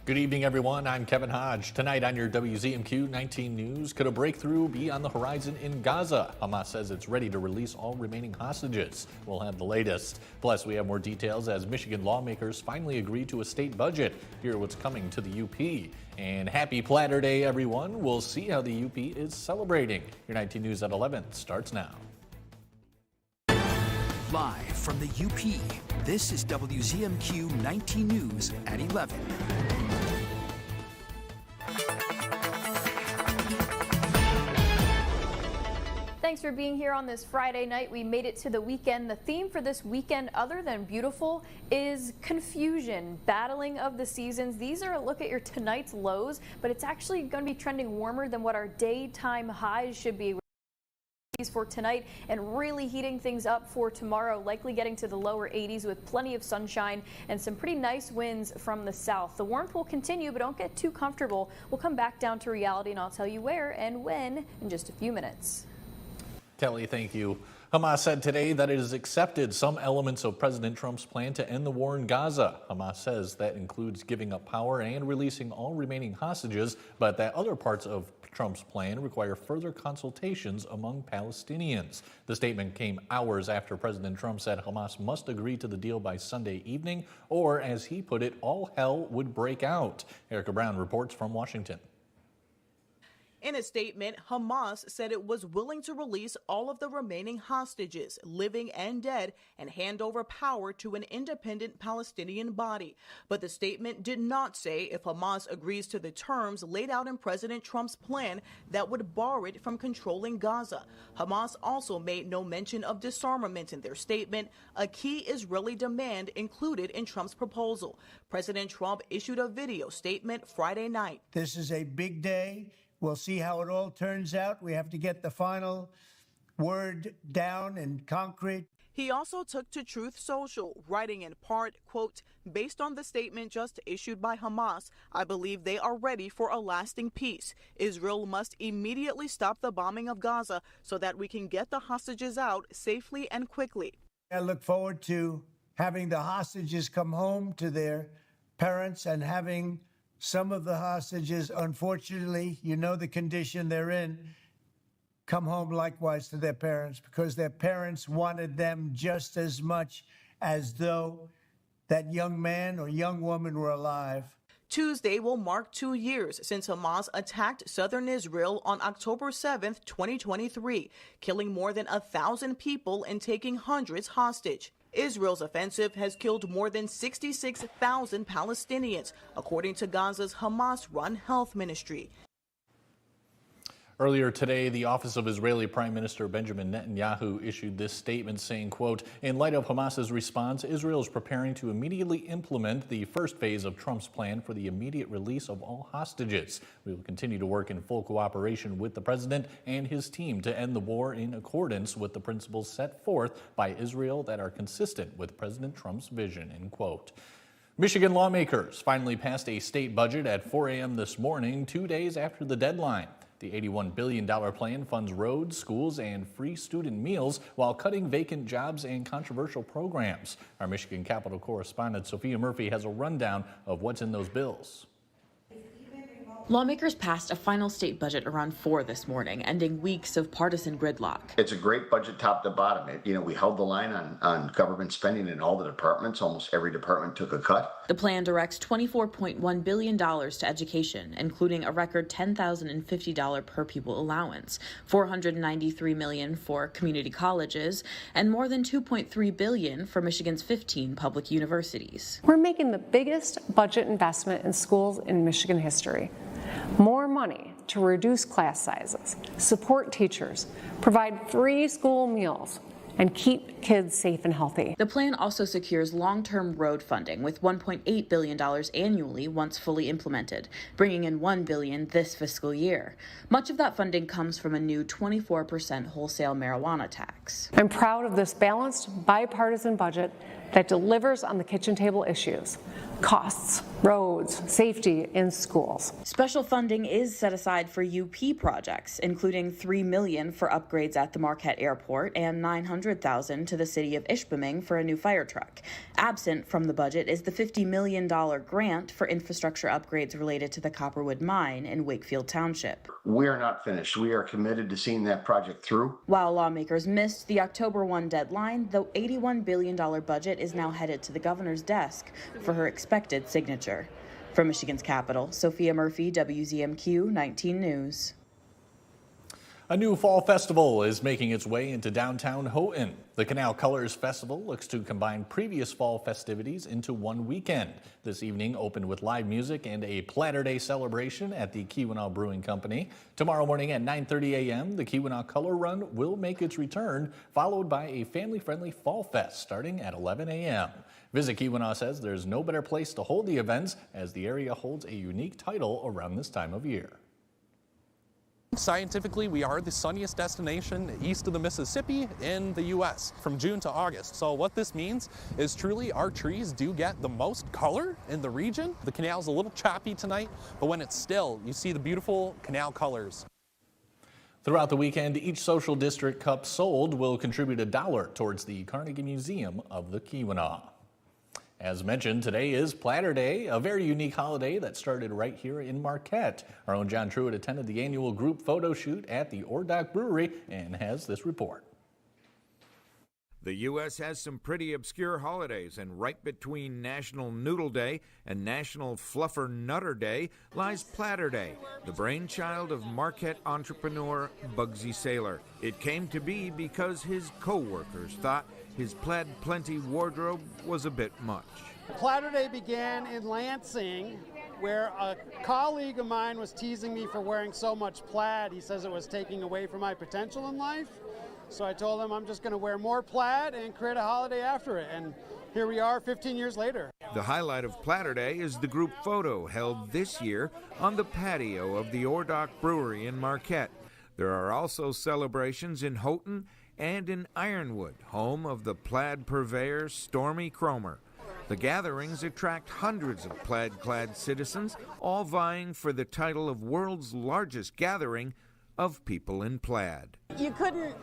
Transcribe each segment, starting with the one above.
Good evening, everyone. I'm Kevin Hodge. Tonight on your WZMQ 19 News, could a breakthrough be on the horizon in Gaza? Hamas says it's ready to release all remaining hostages. We'll have the latest. Plus, we have more details as Michigan lawmakers finally agreed to a state budget. Hear what's coming to the UP. And happy Platter Day, everyone. We'll see how the UP is celebrating. Your 19 News at 11 starts now. Live from the UP, this is WZMQ 19 News at 11. Thanks for being here on this Friday night. We made it to the weekend. The theme for this weekend, other than beautiful, is confusion, battling of the seasons. These are a look at your tonight's lows, but it's actually going to be trending warmer than what our daytime highs should be for tonight, and really heating things up for tomorrow, likely getting to the lower 80s with plenty of sunshine and some pretty nice winds from the south. The warmth will continue, but don't get too comfortable. We'll come back down to reality, and I'll tell you where and when in just a few minutes. Kelly, thank you. Hamas said today that it has accepted some elements of President Trump's plan to end the war in Gaza. Hamas says that includes giving up power and releasing all remaining hostages, but that other parts of Trump's plan require further consultations among Palestinians. The statement came hours after President Trump said Hamas must agree to the deal by Sunday evening, or as he put it, all hell would break out. Erica Brown reports from Washington. In a statement, Hamas said it was willing to release all of the remaining hostages, living and dead, and hand over power to an independent Palestinian body. But the statement did not say if Hamas agrees to the terms laid out in President Trump's plan that would bar it from controlling Gaza. Hamas also made no mention of disarmament in their statement, a key Israeli demand included in Trump's proposal. President Trump issued a video statement Friday night. This is a big day. We'll see how it all turns out. We have to get the final word down in concrete. He also took to Truth Social, writing in part, quote, based on the statement just issued by Hamas, I believe they are ready for a lasting peace. Israel must immediately stop the bombing of Gaza so that we can get the hostages out safely and quickly. I look forward to having the hostages come home to their parents and having some of the hostages, unfortunately, you know the condition they're in, come home likewise to their parents, because their parents wanted them just as much as though that young man or young woman were alive. Tuesday will mark 2 years since Hamas attacked southern Israel on October 7th, 2023, killing more than 1,000 people and taking hundreds hostage. Israel's offensive has killed more than 66,000 Palestinians, according to Gaza's Hamas-run health ministry. Earlier today, the office of Israeli Prime Minister Benjamin Netanyahu issued this statement saying, quote, in light of Hamas's response, Israel is preparing to immediately implement the first phase of Trump's plan for the immediate release of all hostages. We will continue to work in full cooperation with the president and his team to end the war in accordance with the principles set forth by Israel that are consistent with President Trump's vision, end quote. Michigan lawmakers finally passed a state budget at 4 a.m. this morning, 2 days after the deadline. The $81 billion plan funds roads, schools, and free student meals while cutting vacant jobs and controversial programs. Our Michigan Capitol correspondent Sophia Murphy has a rundown of what's in those bills. Lawmakers passed a final state budget around 4 this morning, ending weeks of partisan gridlock. It's a great budget top to bottom. We held the line on government spending in all the departments. Almost every department took a cut. The plan directs $24.1 billion to education, including a record $10,050 per pupil allowance, $493 million for community colleges, and more than $2.3 billion for Michigan's 15 public universities. We're making the biggest budget investment in schools in Michigan history. More money to reduce class sizes, support teachers, provide free school meals, and keep kids safe and healthy. The plan also secures long-term road funding with $1.8 billion annually once fully implemented, bringing in $1 billion this fiscal year. Much of that funding comes from a new 24% wholesale marijuana tax. I'm proud of this balanced, bipartisan budget that delivers on the kitchen table issues: costs, roads, safety in schools. Special funding is set aside for UP projects, including $3 million for upgrades at the Marquette Airport and $900,000 to the city of Ishpeming for a new fire truck. Absent from the budget is the $50 million grant for infrastructure upgrades related to the Copperwood Mine in Wakefield Township. We are not finished. We are committed to seeing that project through. While lawmakers missed the October 1 deadline, the $81 billion budget is now headed to the governor's desk for her expected signature. From Michigan's capital, Sophia Murphy, WZMQ 19 News. A new fall festival is making its way into downtown Houghton. The Canal Colors Festival looks to combine previous fall festivities into one weekend. This evening opened with live music and a Platter Day celebration at the Keweenaw Brewing Company. Tomorrow morning at 9:30 a.m., the Keweenaw Color Run will make its return, followed by a family-friendly Fall Fest starting at 11 a.m. Visit Keweenaw says there's no better place to hold the events, as the area holds a unique title around this time of year. Scientifically, we are the sunniest destination east of the Mississippi in the U.S. from June to August. So what this means is truly our trees do get the most color in the region. The canal's a little choppy tonight, but when it's still, you see the beautiful canal colors. Throughout the weekend, each social district cup sold will contribute $1 towards the Carnegie Museum of the Keweenaw. As mentioned, today is Platter Day, a very unique holiday that started right here in Marquette. Our own John Truitt attended the annual group photo shoot at the Ordock Brewery and has this report. The U.S. has some pretty obscure holidays, and right between National Noodle Day and National Fluffer Nutter Day lies Platter Day, the brainchild of Marquette entrepreneur Bugsy Saylor. It came to be because his co-workers thought his plaid plenty wardrobe was a bit much. Platter Day began in Lansing, where a colleague of mine was teasing me for wearing so much plaid. He says it was taking away from my potential in life. So I told him I'm just going to wear more plaid and create a holiday after it. And here we are 15 years later. The highlight of Platter Day is the group photo held this year on the patio of the Ordock Brewery in Marquette. There are also celebrations in Houghton and in Ironwood, home of the plaid purveyor Stormy Cromer. The gatherings attract hundreds of plaid-clad citizens, all vying for the title of world's largest gathering of people in plaid. You couldn't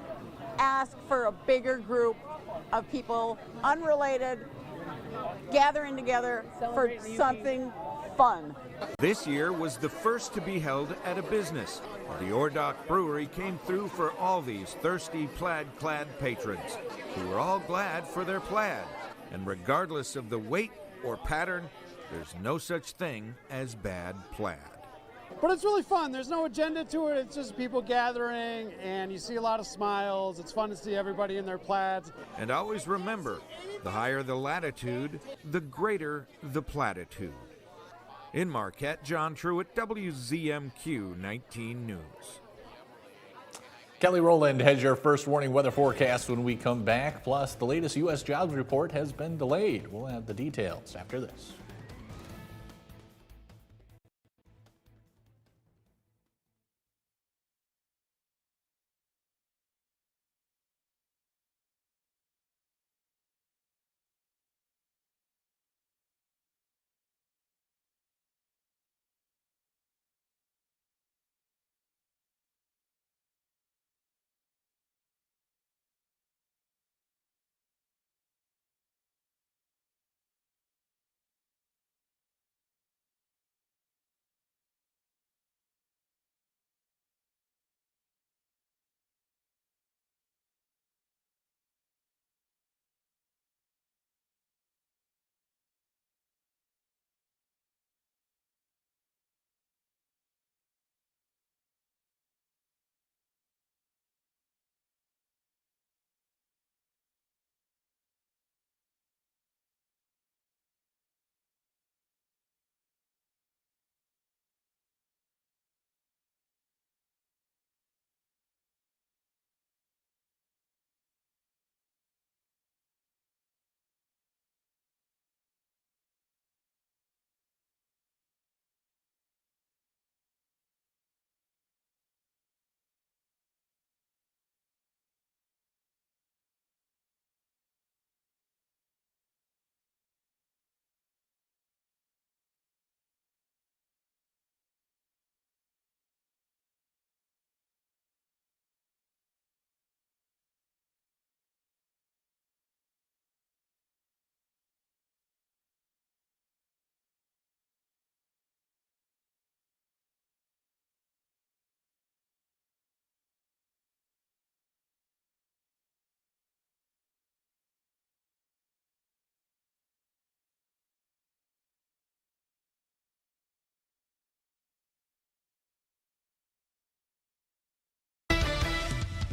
ask for a bigger group of people, unrelated, gathering together for something fun. This year was the first to be held at a business. The Ordock Brewery came through for all these thirsty plaid-clad patrons, who were all glad for their plaid. And regardless of the weight or pattern, there's no such thing as bad plaid. But it's really fun. There's no agenda to it. It's just people gathering, and you see a lot of smiles. It's fun to see everybody in their plaids. And always remember, the higher the latitude, the greater the platitude. In Marquette, John Truitt, WZMQ 19 News. Kelly Rowland has your first warning weather forecast when we come back. Plus, the latest U.S. jobs report has been delayed. We'll have the details after this.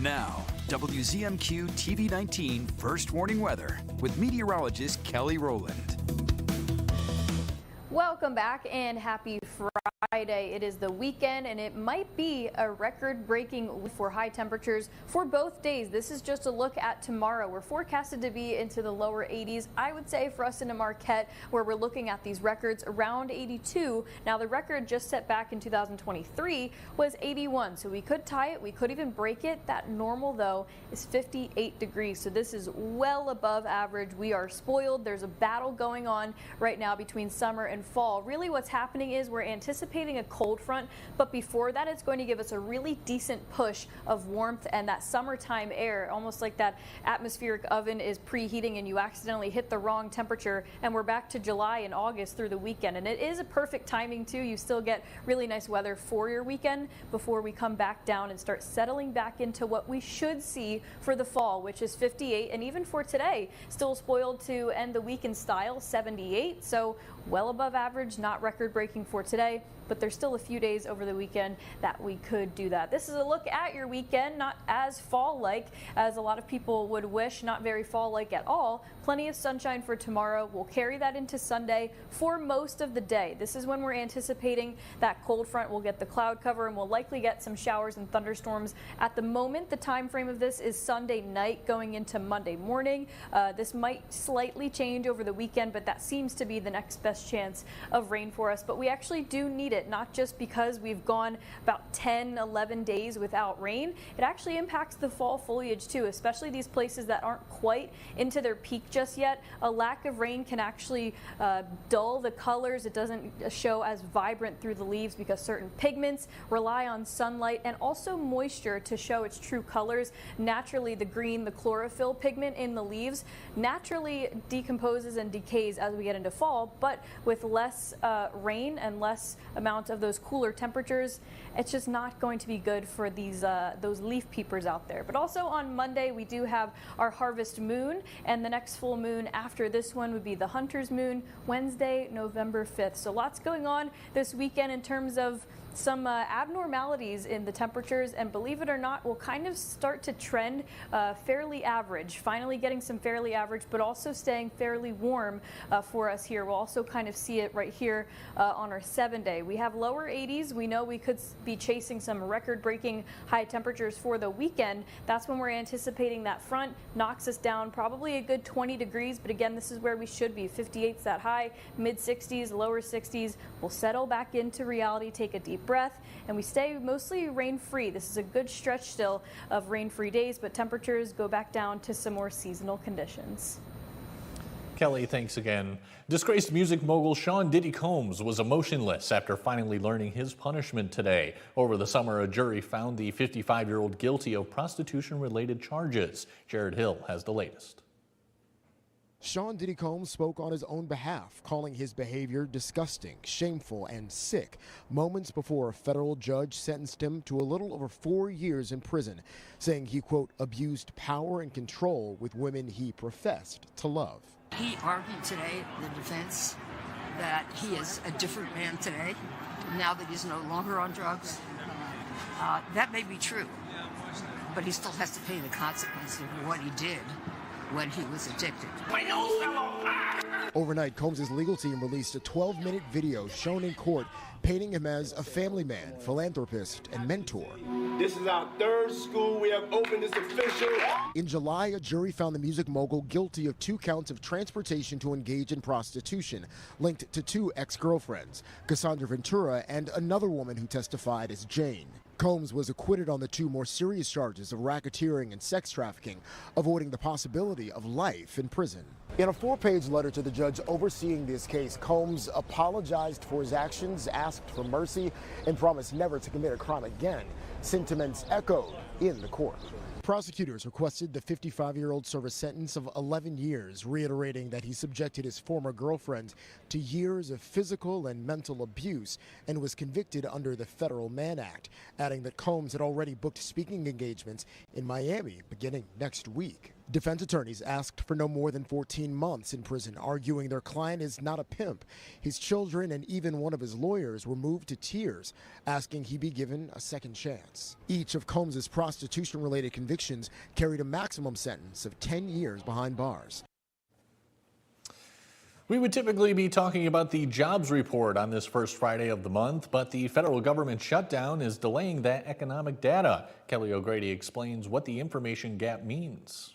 Now, WZMQ TV 19 First Warning Weather with meteorologist Kelly Rowland. Welcome back and happy Friday. It is the weekend and it might be a record-breaking for high temperatures for both days. This is just a look at tomorrow. We're forecasted to be into the lower 80s. I would say for us in Marquette, where we're looking at these records around 82. Now the record just set back in 2023 was 81, so we could tie it, we could even break it. That normal though is 58 degrees, so this is well above average. We are spoiled. There's a battle going on right now between summer and fall. Really what's happening is we're anticipating a cold front, but before that it's going to give us a really decent push of warmth and that summertime air, almost like that atmospheric oven is preheating and you accidentally hit the wrong temperature, and we're back to July and August through the weekend. And it is a perfect timing too. You still get really nice weather for your weekend before we come back down and start settling back into what we should see for the fall, which is 58, and even for today, still spoiled to end the week in style, 78. So well above average, not record-breaking for today, but there's still a few days over the weekend that we could do that. This is a look at your weekend, not as fall-like as a lot of people would wish, not very fall-like at all. Plenty of sunshine for tomorrow. We'll carry that into Sunday for most of the day. This is when we're anticipating that cold front will get the cloud cover and we'll likely get some showers and thunderstorms. At the moment, the time frame of this is Sunday night going into Monday morning. This might slightly change over the weekend, but that seems to be the next best chance of rain for us. But we actually do need it, not just because we've gone about 10, 11 days without rain. It actually impacts the fall foliage too, especially these places that aren't quite into their peak just yet. A lack of rain can actually dull the colors. It doesn't show as vibrant through the leaves because certain pigments rely on sunlight and also moisture to show its true colors. Naturally, the green, the chlorophyll pigment in the leaves naturally decomposes and decays as we get into fall, but with less rain and less amount of those cooler temperatures, it's just not going to be good for these those leaf peepers out there. But also on Monday, we do have our harvest moon, and the next full moon after this one would be the hunter's moon, Wednesday, November 5th. So lots going on this weekend in terms of some abnormalities in the temperatures, and believe it or not, we'll kind of start to trend fairly average, finally getting some fairly average, but also staying fairly warm for us here. We'll also kind of see it right here on our 7-day. We have lower 80s. We know we could be chasing some record-breaking high temperatures for the weekend. That's when we're anticipating that front knocks us down probably a good 20 degrees, but again, this is where we should be. 58's that high, mid-60s, lower 60s. We'll settle back into reality, take a deep breath, and we stay mostly rain-free. This is a good stretch still of rain-free days, but temperatures go back down to some more seasonal conditions. Kelly, thanks again. Disgraced music mogul Sean Diddy Combs was emotionless after finally learning his punishment today. Over the summer, a jury found the 55-year-old guilty of prostitution-related charges. Jared Hill has the latest. Sean Diddy Combs spoke on his own behalf, calling his behavior disgusting, shameful, and sick, moments before a federal judge sentenced him to a little over 4 years in prison, saying he, quote, abused power and control with women he professed to love. He argued today, the defense, that he is a different man today, now that he's no longer on drugs. That may be true, but he still has to pay the consequences of what he did when he was addicted. Overnight, Combs' legal team released a 12-minute video shown in court painting him as a family man, philanthropist, and mentor. This is our third school we have opened. It's official. In July, a jury found the music mogul guilty of 2 counts of transportation to engage in prostitution, linked to 2 ex-girlfriends, Cassandra Ventura and another woman who testified as Jane. Combs was acquitted on the 2 more serious charges of racketeering and sex trafficking, avoiding the possibility of life in prison. In a 4-page letter to the judge overseeing this case, Combs apologized for his actions, asked for mercy, and promised never to commit a crime again. Sentiments echoed in the court. Prosecutors requested the 55-year-old serve a sentence of 11 years, reiterating that he subjected his former girlfriend to years of physical and mental abuse and was convicted under the Federal Mann Act, adding that Combs had already booked speaking engagements in Miami beginning next week. Defense attorneys asked for no more than 14 months in prison, arguing their client is not a pimp. His children and even one of his lawyers were moved to tears, asking he be given a second chance. Each of Combs' prostitution-related convictions carried a maximum sentence of 10 years behind bars. We would typically be talking about the jobs report on this first Friday of the month, but the federal government shutdown is delaying that economic data. Kelly O'Grady explains what the information gap means.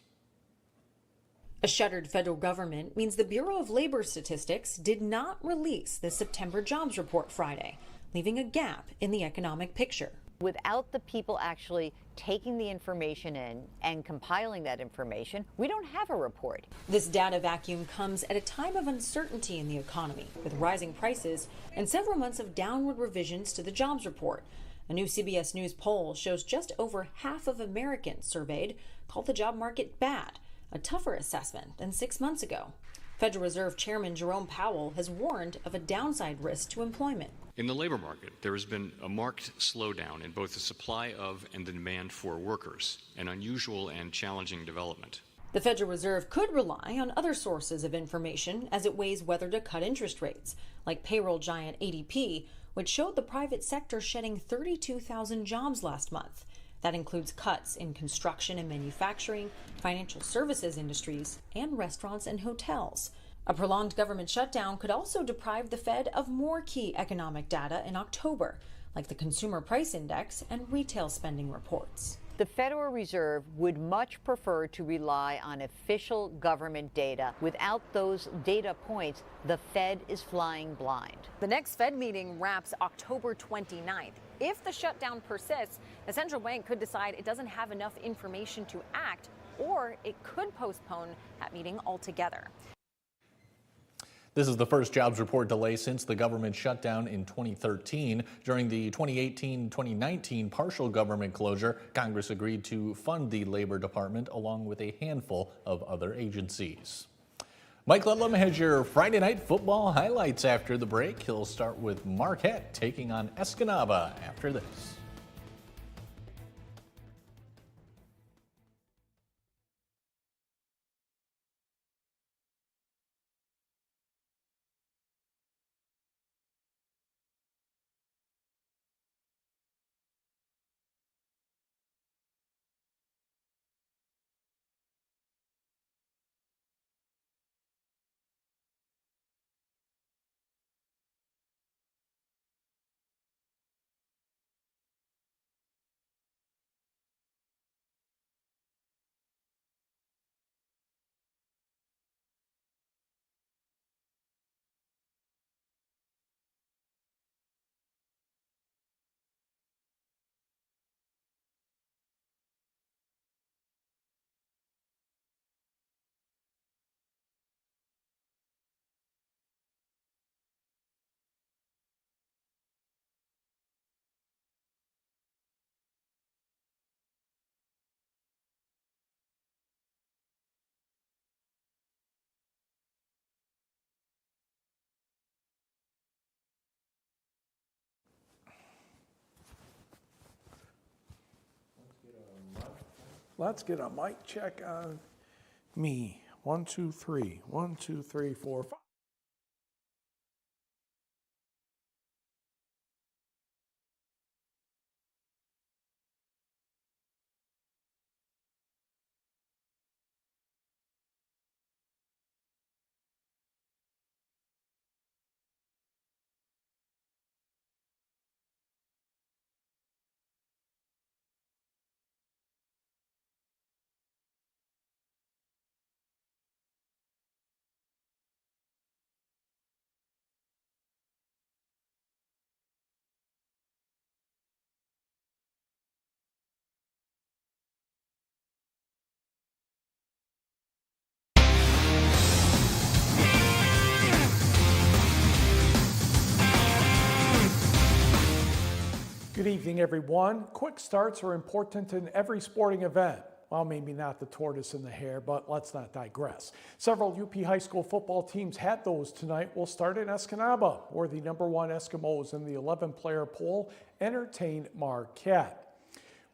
A shuttered federal government means the Bureau of Labor Statistics did not release the September jobs report Friday, leaving a gap in the economic picture. Without the people actually taking the information in and compiling that information, we don't have a report. This data vacuum comes at a time of uncertainty in the economy, with rising prices and several months of downward revisions to the jobs report. A new CBS News poll shows just over half of Americans surveyed called the job market bad, a tougher assessment than 6 months ago. Federal Reserve Chairman Jerome Powell has warned of a downside risk to employment. In the labor market, there has been a marked slowdown in both the supply of and the demand for workers, an unusual and challenging development. The Federal Reserve could rely on other sources of information as it weighs whether to cut interest rates, like payroll giant ADP, which showed the private sector shedding 32,000 jobs last month. That includes cuts in construction and manufacturing, financial services industries, and restaurants and hotels. A prolonged government shutdown could also deprive the Fed of more key economic data in October, like the Consumer Price Index and retail spending reports. The Federal Reserve would much prefer to rely on official government data. Without those data points, the Fed is flying blind. The next Fed meeting wraps October 29th. If the shutdown persists, the central bank could decide it doesn't have enough information to act, or it could postpone that meeting altogether. This is the first jobs report delay since the government shutdown in 2013. During the 2018-2019 partial government closure, Congress agreed to fund the Labor Department along with a handful of other agencies. Mike Ludlam has your Friday night football highlights after the break. He'll start with Marquette taking on Escanaba after this. Let's get a mic check on me. 1, 2, 3. 1, 2, 3, 4, 5. Good evening, everyone. Quick starts are important in every sporting event. Well, maybe not the tortoise and the hare, but let's not digress. Several UP high school football teams had those tonight. We'll start in Escanaba, where the #1 Eskimos in the 11-player poll entertained Marquette.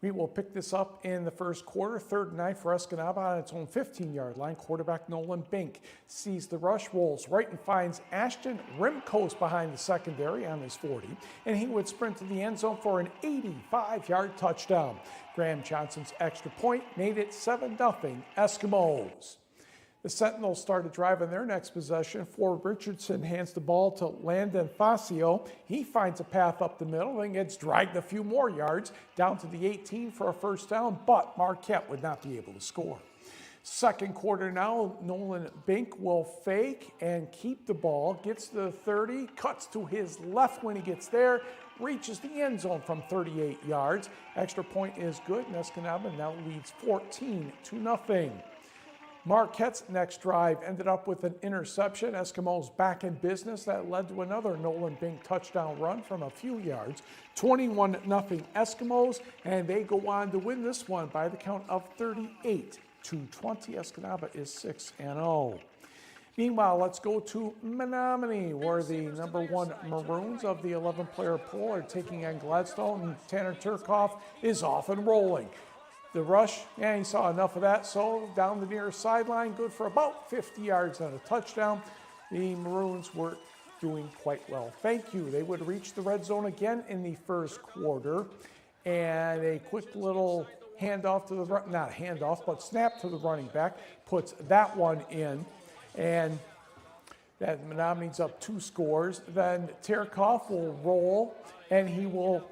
We will pick this up in the first quarter. 3rd and 9 for Escanaba on its own 15-yard line. Quarterback Nolan Bink sees the rush, rolls right and finds Ashton Rimcoast behind the secondary on his 40, and he would sprint to the end zone for an 85-yard touchdown. Graham Johnson's extra point made it 7-0 Eskimos. The Sentinels started driving their next possession. Ford Richardson hands the ball to Landon Facio. He finds a path up the middle and gets dragged a few more yards down to the 18 for a first down, but Marquette would not be able to score. Second quarter now, Nolan Bink will fake and keep the ball, gets to the 30, cuts to his left when he gets there, reaches the end zone from 38 yards. Extra point is good, and Escanaba now leads 14-0. Marquette's next drive ended up with an interception. Eskimos back in business. That led to another Nolan Bink touchdown run from a few yards. 21-0 Eskimos, and they go on to win this one by the count of 38-20. Escanaba is 6-0. Meanwhile, let's go to Menominee, where the number 1 Maroons of the 11-player pool are taking on Gladstone, and Tanner Turkoff is off and rolling. The rush, yeah, he saw enough of that, so down the near sideline, good for about 50 yards and a touchdown. The Maroons were doing quite well. Thank you. They would reach the red zone again in the first quarter, and a quick little handoff to the, not handoff, but snap to the running back, puts that one in, and that Menominee's up 2 scores. Then Terkoff will roll, and he will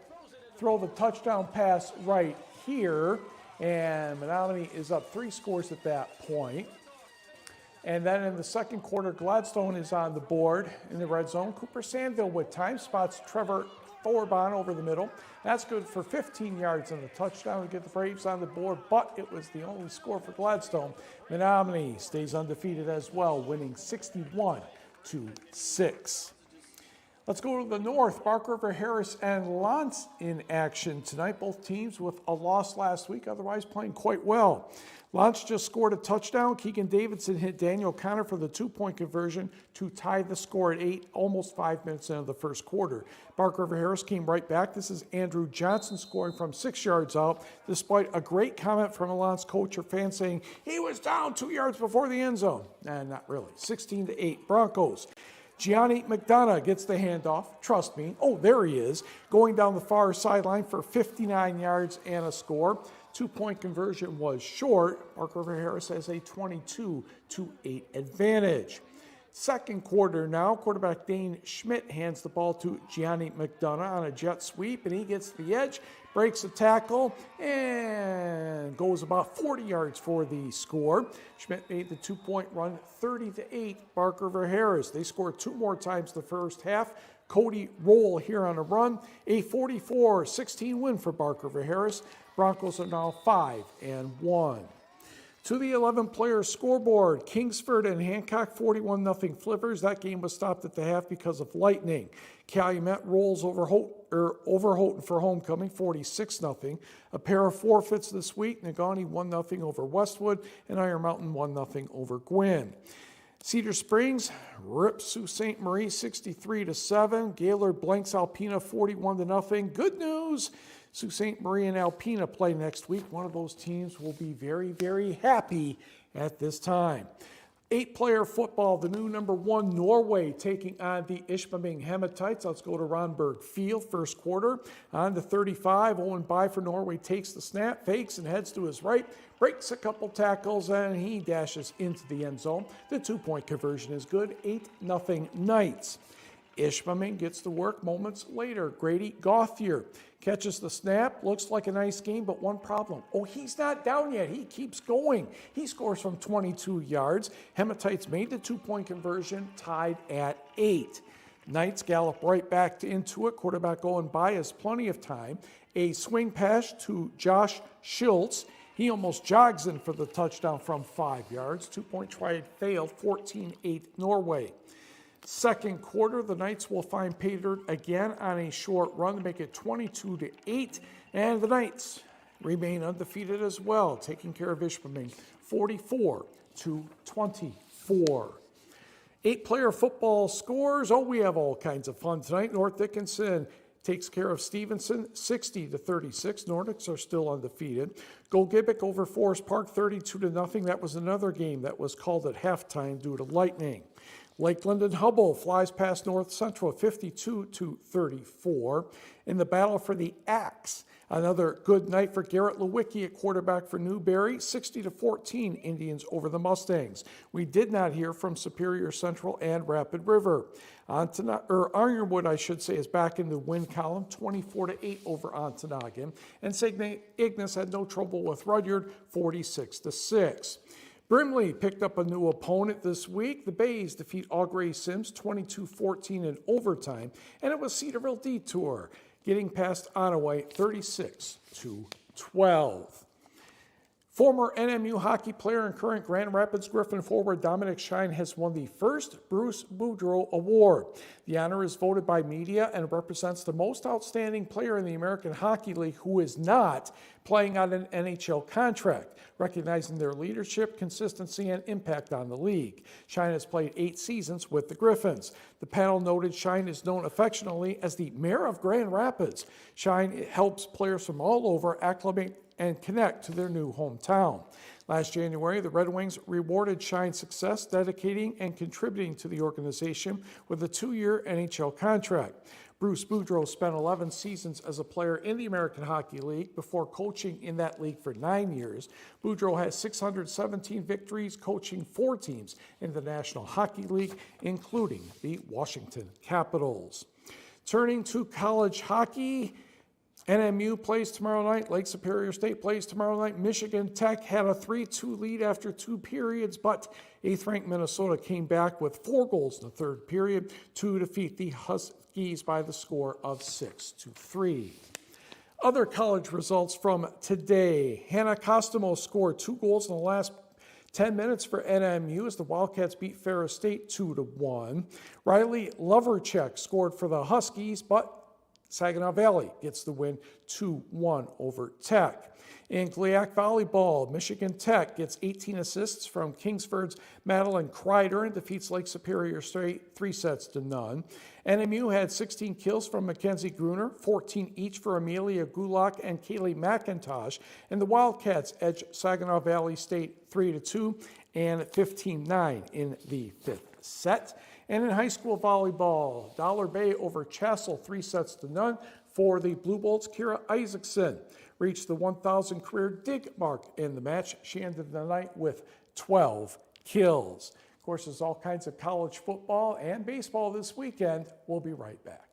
throw the touchdown pass right here. And Menominee is up 3 scores at that point. And then in the second quarter, Gladstone is on the board in the red zone. Cooper Sandville with time spots Trevor Thorbon over the middle. That's good for 15 yards and a touchdown to get the Braves on the board, but it was the only score for Gladstone. Menominee stays undefeated as well, winning 61-6. Let's go to the north. Bark River Harris and Lance in action tonight. Both teams with a loss last week, otherwise playing quite well. Lance just scored a touchdown. Keegan Davidson hit Daniel Connor for the 2-point conversion to tie the score at 8, almost 5 minutes into the first quarter. Bark River Harris came right back. This is Andrew Johnson scoring from 6 yards out, despite a great comment from a Lance coach or fan saying he was down 2 yards before the end zone. And not really. 16-8 Broncos. Gianni McDonough gets the handoff. Trust me. Oh, there he is. Going down the far sideline for 59 yards and a score. 2-point conversion was short. Bark River Harris has a 22-8 advantage. Second quarter now, quarterback Dane Schmidt hands the ball to Gianni McDonough on a jet sweep, and he gets to the edge, breaks a tackle, and goes about 40 yards for the score. Schmidt made the 2-point run 30-8, Bark River Harris. They scored 2 more times the first half. Cody Roll here on a run. A 44-16 win for Bark River Harris. Broncos are now 5-1. To the 11-player scoreboard, Kingsford and Hancock 41-0 Flippers. That game was stopped at the half because of lightning. Calumet rolls over Houghton for homecoming, 46-0. A pair of forfeits this week. Negaunee 1-0 over Westwood, and Iron Mountain 1-0 over Gwynn. Cedar Springs rips Sault Ste. Marie 63-7. Gaylord blanks Alpena 41-0. Good news! Sault Ste. Marie and Alpena play next week. One of those teams will be very, very happy at this time. 8-player football, the new number 1 Norway taking on the Ishpeming Hematites. Let's go to Ronberg Field, first quarter. On to 35, Owen By for Norway takes the snap, fakes and heads to his right, breaks a couple tackles, and he dashes into the end zone. The 2-point conversion is good, 8-0 Knights. Ishpeming gets to work moments later. Grady Gauthier catches the snap. Looks like a nice game, but one problem. Oh, he's not down yet. He keeps going. He scores from 22 yards. Hematites made the 2-point conversion, tied at 8. Knights gallop right back into it. Quarterback Owen By has plenty of time. A swing pass to Josh Schultz. He almost jogs in for the touchdown from 5 yards. 2-point try failed, 14-8 Norway. Second quarter, the Knights will find pay dirt again on a short run to make it 22-8, and the Knights remain undefeated as well, taking care of Ishpeming 44-24. 8-player football scores. Oh, we have all kinds of fun tonight. North Dickinson takes care of Stevenson 60-36. Nordics are still undefeated. Gogebic over Forest Park 32-0. That was another game that was called at halftime due to lightning. Lakeland and Hubble flies past North Central 52-34. In the battle for the Axe, another good night for Garrett Lewicki at quarterback for Newberry, 60-14 Indians over the Mustangs. We did not hear from Superior Central and Rapid River. Ironwood, I should say, is back in the win column, 24-8 over Ontonagon. And St. Ignace had no trouble with Rudyard, 46-6. Brimley picked up a new opponent this week. The Bays defeat Augrey Sims 22-14 in overtime, and it was Cedarville Detour getting past Onaway 36-12. Former NMU hockey player and current Grand Rapids Griffin forward Dominic Shine has won the first Bruce Boudreau Award. The honor is voted by media and represents the most outstanding player in the American Hockey League who is not playing on an NHL contract, recognizing their leadership, consistency, and impact on the league. Shine has played 8 seasons with the Griffins. The panel noted Shine is known affectionately as the Mayor of Grand Rapids. Shine helps players from all over acclimate and connect to their new hometown. Last January, the Red Wings rewarded Shine's success, dedicating and contributing to the organization with a 2-year NHL contract. Bruce Boudreau spent 11 seasons as a player in the American Hockey League before coaching in that league for 9 years. Boudreau has 617 victories, coaching 4 teams in the National Hockey League, including the Washington Capitals. Turning to college hockey, NMU plays tomorrow night. Lake Superior State plays tomorrow night. Michigan Tech had a 3-2 lead after 2 periods, but 8th-ranked Minnesota came back with 4 goals in the 3rd period to defeat the Huskies by the score of 6-3. Other college results from today. Hannah Costomo scored 2 goals in the last 10 minutes for NMU as the Wildcats beat Ferris State 2-1. Riley Loverchek scored for the Huskies, but Saginaw Valley gets the win 2-1 over Tech. In GLIAC volleyball, Michigan Tech gets 18 assists from Kingsford's Madeline Kreider and defeats Lake Superior State 3-0. NMU had 16 kills from Mackenzie Gruner, 14 each for Amelia Gulak and Kaylee McIntosh, and the Wildcats edge Saginaw Valley State 3-2 and 15-9 in the 5th set. And in high school volleyball, Dollar Bay over Chassell 3-0 for the Blue Bolts. Kira Isaacson reached the 1,000 career dig mark in the match. She ended the night with 12 kills. Of course, there's all kinds of college football and baseball this weekend. We'll be right back.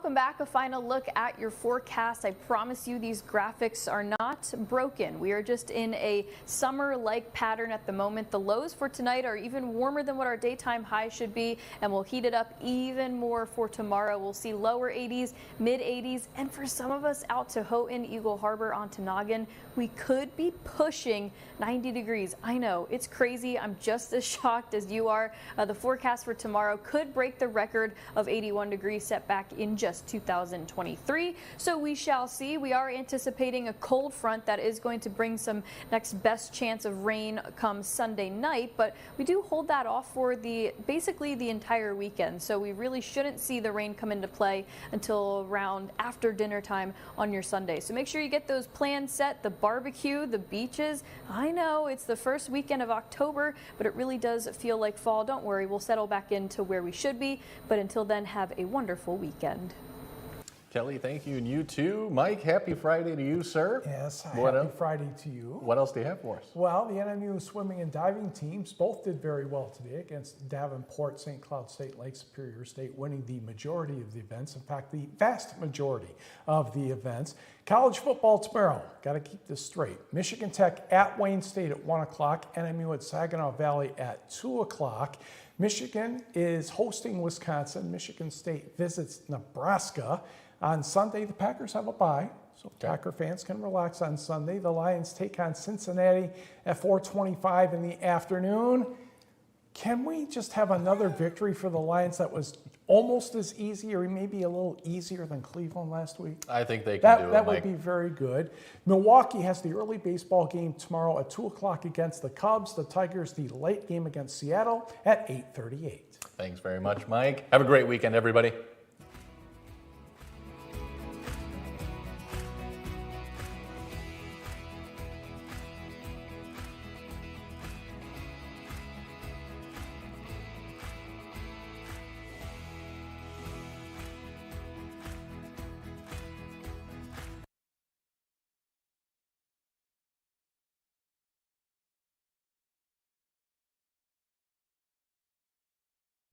welcome back. A final look at your forecast. I promise you these graphics are not broken. We are just in a summer-like pattern at the moment. The lows for tonight are even warmer than what our daytime high should be, and we'll heat it up even more for tomorrow. We'll see lower 80s, mid 80s, and for some of us out to Houghton, Eagle Harbor, Ontonagon, we could be pushing 90 degrees. I know, it's crazy. I'm just as shocked as you are. The forecast for tomorrow could break the record of 81 degrees set back in just 2023. So we shall see. We are anticipating a cold front that is going to bring some next best chance of rain come Sunday night, but we do hold that off for basically the entire weekend. So we really shouldn't see the rain come into play until around after dinner time on your Sunday. So make sure you get those plans set, the barbecue, the beaches. I know it's the first weekend of October, but it really does feel like fall. Don't worry, we'll settle back into where we should be. But until then, have a wonderful weekend. Kelly, thank you, and you too. Mike, happy Friday to you, sir. Yes, What happy else? Friday to you. What else do you have for us? Well, the NMU swimming and diving teams both did very well today against Davenport, St. Cloud State, Lake Superior State, winning the majority of the events. In fact, the vast majority of the events. College football tomorrow. Got to keep this straight. Michigan Tech at Wayne State at 1 o'clock. NMU at Saginaw Valley at 2 o'clock. Michigan is hosting Wisconsin. Michigan State visits Nebraska. On Sunday, the Packers have a bye, so Packer fans can relax on Sunday. The Lions take on Cincinnati at 4:25 in the afternoon. Can we just have another victory for the Lions that was almost as easy or maybe a little easier than Cleveland last week? I think they can do it, That Mike. would be very good. Milwaukee has the early baseball game tomorrow at 2 o'clock against the Cubs. The Tigers, the late game against Seattle at 8:38. Thanks very much, Mike. Have a great weekend, everybody.